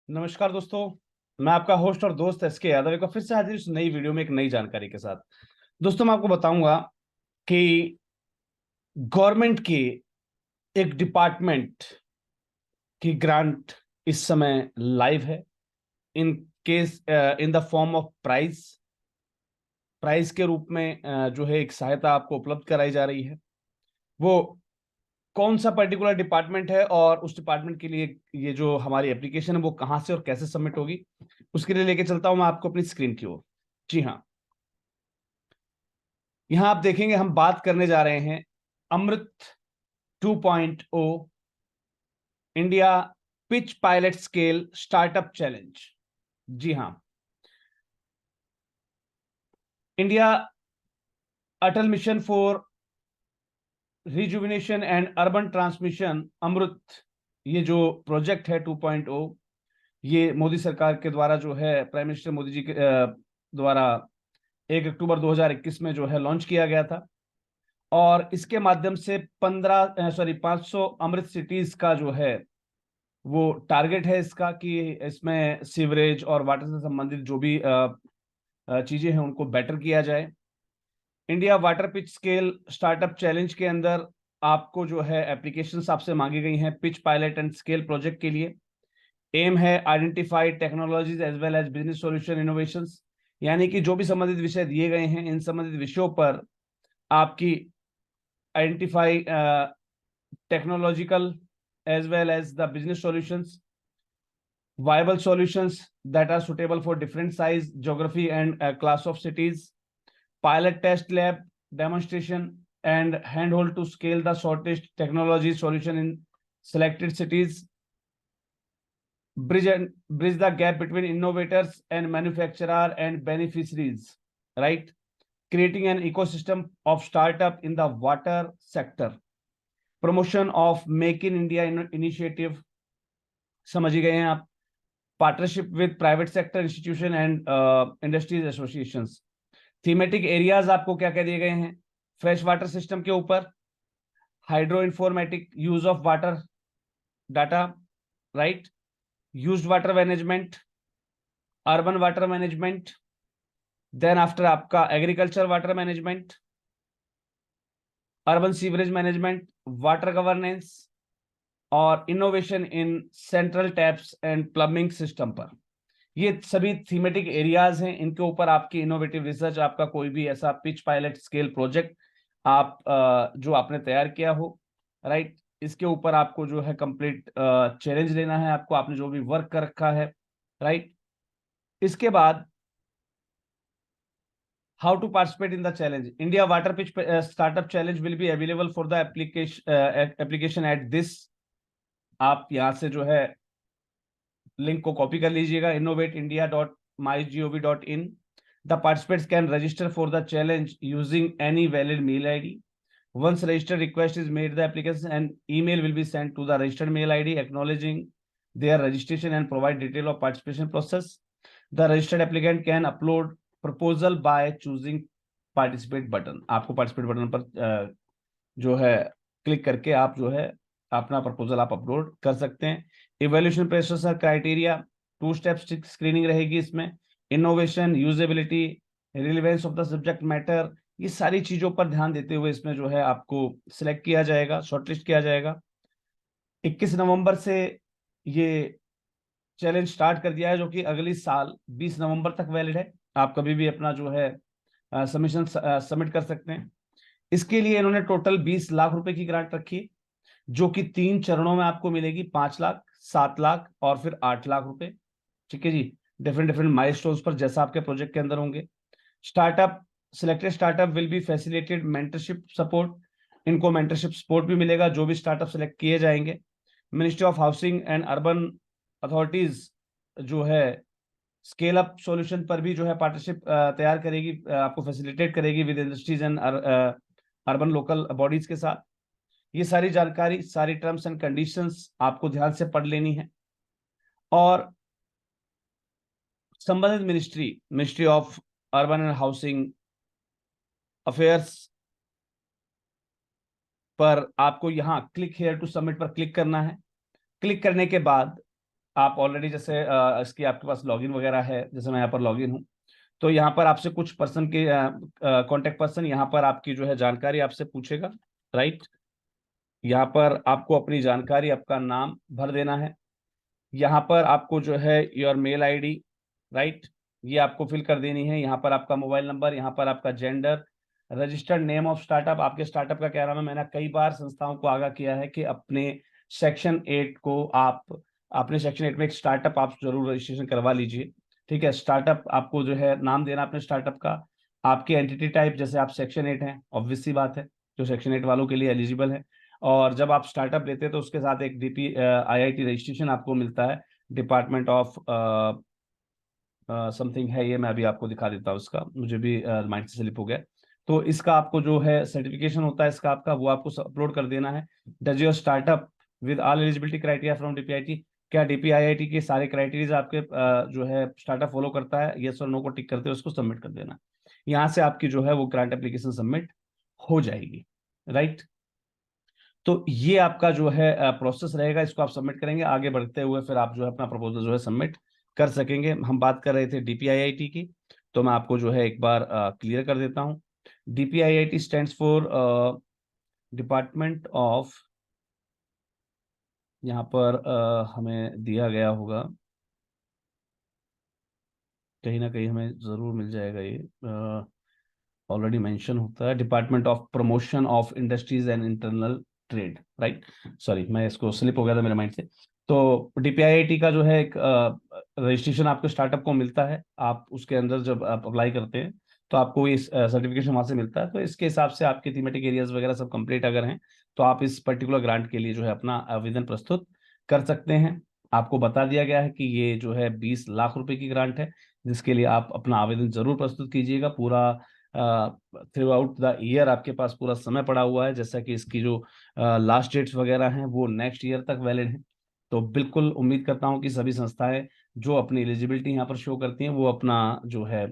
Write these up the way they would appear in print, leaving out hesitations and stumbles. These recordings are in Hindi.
नमस्कार दोस्तों। मैं आपका होस्ट और दोस्त एस के यादव एक बार फिर से हाजिर इस नई वीडियो में एक नई जानकारी के साथ। दोस्तों, मैं आपको बताऊंगा कि गवर्नमेंट की एक डिपार्टमेंट की ग्रांट इस समय लाइव है। In case in the form of prize prize के रूप में जो है एक सहायता आपको उपलब्ध कराई जा रही है। वो कौन सा पर्टिकुलर डिपार्टमेंट है और उस डिपार्टमेंट के लिए ये जो हमारी एप्लीकेशन है वो कहाँ से और कैसे सबमिट होगी, उसके लिए लेके चलता हूं मैं आपको अपनी स्क्रीन की ओर। जी हाँ, यहां आप देखेंगे हम बात करने जा रहे हैं AMRUT 2.0 India pitch pilot scale startup challenge. जी हाँ, India Atal mission for rejuvenation and urban transmission AMRUT, ये जो प्रोजेक्ट है 2.0, ये मोदी सरकार के द्वारा जो है प्राइम मिनिस्टर मोदी जी के द्वारा 1 अक्टूबर 2021 में जो है लॉन्च किया गया था। और इसके माध्यम से 500 अमृत सिटीज का जो है वो टारगेट है इसका कि इसमें सीवरेज और वाटर से संबंधित जो भी चीजें हैं उनको बेटर किया जाए। India water pitch scale startup challenge के अंदर आपको जो है एप्लीकेशंस आपसे मांगी गई हैं pitch pilot and scale project के लिए। एम है identify technologies as well as business solution innovations, यानी कि जो भी संबंधित विषय दिए गए हैं इन संबंधित विषयों पर आपकी identify technological as well as the business solutions, viable solutions that are suitable for different size, geography, and class of cities, pilot test lab, demonstration, and handhold to scale the shortest technology solution in selected cities, bridge the gap between innovators and manufacturer and beneficiaries, right? Creating an ecosystem of startup in the water sector, promotion of Make in India initiative, समझ ही गए हैं आप, partnership with private sector institution and industries associations. Thematic areas आपको क्या क्या दिए गए हैं? फ्रेश वाटर सिस्टम के ऊपर, hydro informatic use of water data, right, used water management, urban water management, then after आपका agriculture water management, urban sewerage management, water governance और innovation in central taps and plumbing system पर। ये सभी थीमेटिक एरियाज हैं, इनके ऊपर आपकी इनोवेटिव रिसर्च, आपका कोई भी ऐसा पिच पायलट स्केल प्रोजेक्ट आप जो आपने तैयार किया हो, राइट, इसके ऊपर आपको जो है कंप्लीट चैलेंज लेना है, आपको आपने जो भी वर्क कर रखा है, राइट। इसके बाद how to participate in the challenge, India water pitch startup challenge will be available for the application at this. आप यहाँ से जो है लिंक को कॉपी कर लीजिएगा, innovateindia.mygov.in। The participants can register for the challenge using any valid mail ID. Once registered request is made, the application and email will be sent to the registered mail ID acknowledging their registration and provide detail of participation process. The registered applicant can upload proposal by choosing participate button। आपको participate button पर जो है क्लिक करके आप जो है अपना प्रपोजल आप अपलोड कर सकते हैं। Evaluation process criteria, 2 step screening रहेगी इसमें। Innovation, usability, relevance of the subject matter, ये सारी चीजों पर ध्यान देते हुए इसमें जो है आपको सिलेक्ट किया जाएगा, शॉर्टलिस्ट किया जाएगा। 21 नवंबर से ये चैलेंज स्टार्ट कर दिया है, जो कि अगली साल 20 नवंबर तक वैलिड है। आप कभी भी अपना जो है सबमिशन सबमिट कर सकते हैं। इसके लिए इन्होंने टोटल 20 लाख रुपए की ग्रांट रखी है, जो कि 3 चरणों में आपको मिलेगी, 5 लाख, 7 लाख और फिर 8 लाख रुपए। ठीक है जी, डिफरेंट डिफरेंट माइलस्टोन्स पर जैसा आपके प्रोजेक्ट के अंदर होंगे। Startup selected startup will be facilitated mentorship support, इनको मेंटरशिप सपोर्ट भी मिलेगा जो भी स्टार्टअप सिलेक्ट किए जाएंगे। Ministry of housing and urban authorities जो है स्केल अप सॉल्यूशन पर भी जो है पार्टनरशिप तैयार करेगी, आपको फैसिलिटेट करेगी with industries and urban local bodies के साथ। ये सारी जानकारी, सारी टर्म्स एंड कंडीशंस आपको ध्यान से पढ़ लेनी है। और संबंधित ministry of urban and housing affairs पर आपको यहाँ क्लिक हेयर टू सबमिट पर क्लिक करना है। क्लिक करने के बाद आप ऑलरेडी जैसे इसकी आपके पास लॉगिन वगैरह है, जैसे मैं यहाँ पर लॉगिन हूँ, तो यहाँ पर आपसे कुछ पर्सन के कांटेक्ट पर्सन यहाँ पर आपकी जो है जानकारी आपसे पूछेगा, राइट। यहाँ पर आपको अपनी जानकारी, आपका नाम भर देना है। यहाँ पर आपको जो है योर मेल आईडी, राइट, ये आपको फिल कर देनी है। यहाँ पर आपका मोबाइल नंबर, यहाँ पर आपका gender, registered name of startup, आपके स्टार्टअप का क्या नाम है। मैंने कई बार संस्थाओं को आगाह किया है कि अपने सेक्शन 8 को आप, अपने सेक्शन 8 में एक स्टार्टअप आप जरूर रजिस्ट्रेशन करवा लीजिए, ठीक है। स्टार्टअप आपको जो है नाम देना अपने स्टार्टअप का, आपके एंटिटी टाइप, जैसे आप सेक्शन 8 है, ऑब्वियस सी बात है, जो सेक्शन 8 वालों के लिए एलिजिबल है। और जब आप स्टार्टअप लेते हैं तो उसके साथ एक डीपी आईआईटी रजिस्ट्रेशन आपको मिलता है, डिपार्टमेंट ऑफ समथिंग है, ये मैं अभी आपको दिखा देता हूँ, उसका मुझे भी माइंड से स्लिप हो गया। तो इसका आपको जो है सर्टिफिकेशन होता है इसका आपका, वो आपको अपलोड कर देना है। Does your startup with all eligibility criteria from DPIT, क्या डीपीआईआईटी के सारे क्राइटेरिया आपके जो है स्टार्टअप फॉलो करता है, यस और नो को टिक करते हैं, उसको सबमिट कर देना। यहाँ से आपकी जो है वो ग्रांट एप्लीकेशन सबमिट हो जाएगी, राइट। तो ये आपका जो है प्रोसेस रहेगा, इसको आप सबमिट करेंगे, आगे बढ़ते हुए फिर आप जो है अपना प्रपोजल जो है सबमिट कर सकेंगे। हम बात कर रहे थे डीपीआईआईटी की, तो मैं आपको जो है एक बार क्लियर कर देता हूँ। DPIIT stands for department of, यहाँ पर हमें दिया गया होगा, कहीं ना कहीं हमें जरूर मिल जाएगा, ये ऑलरेडी मेंशन होता है, department of promotion of industries and internal trade, right. Sorry, मैं इसको स्लिप हो गया था मेरे माइंड से। तो डीपीआईआईटी का जो है एक रजिस्ट्रेशन आपको स्टार्टअप को मिलता है, आप उसके अंदर जब आप अप्लाई करते हैं तो आपको इस सर्टिफिकेशन वहां से मिलता है। तो इसके हिसाब से आपके थीमेटिक एरियाज वगैरह सब कंप्लीट अगर हैं तो आप इस पर्टिकुलर ग्रांट के लिए जो है अपना आवेदन प्रस्तुत कर सकते हैं। आपको बता दिया गया है कि ये जो है 20 लाख रुपए की ग्रांट है, जिसके लिए आप अपना आवेदन जरूर प्रस्तुत कीजिएगा। पूरा थ्रू आउट द ईयर आपके पास पूरा समय पड़ा हुआ है, जैसा कि इसकी जो लास्ट डेट्स वगैरह हैं वो नेक्स्ट ईयर तक वैलिड हैं। तो बिल्कुल उम्मीद करता हूं कि सभी संस्थाएं जो अपनी एलिजिबिलिटी यहाँ पर शो करती हैं वो अपना जो है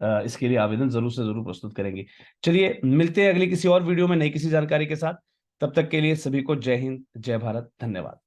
इसके लिए आवेदन जरूर से जरूर प्रस्तुत करेंगे। चलिए मिलते हैं अगली किसी और वीडियो में नई किसी जानकारी के साथ। तब तक के लिए सभी को जय हिंद, जय भारत, धन्यवाद।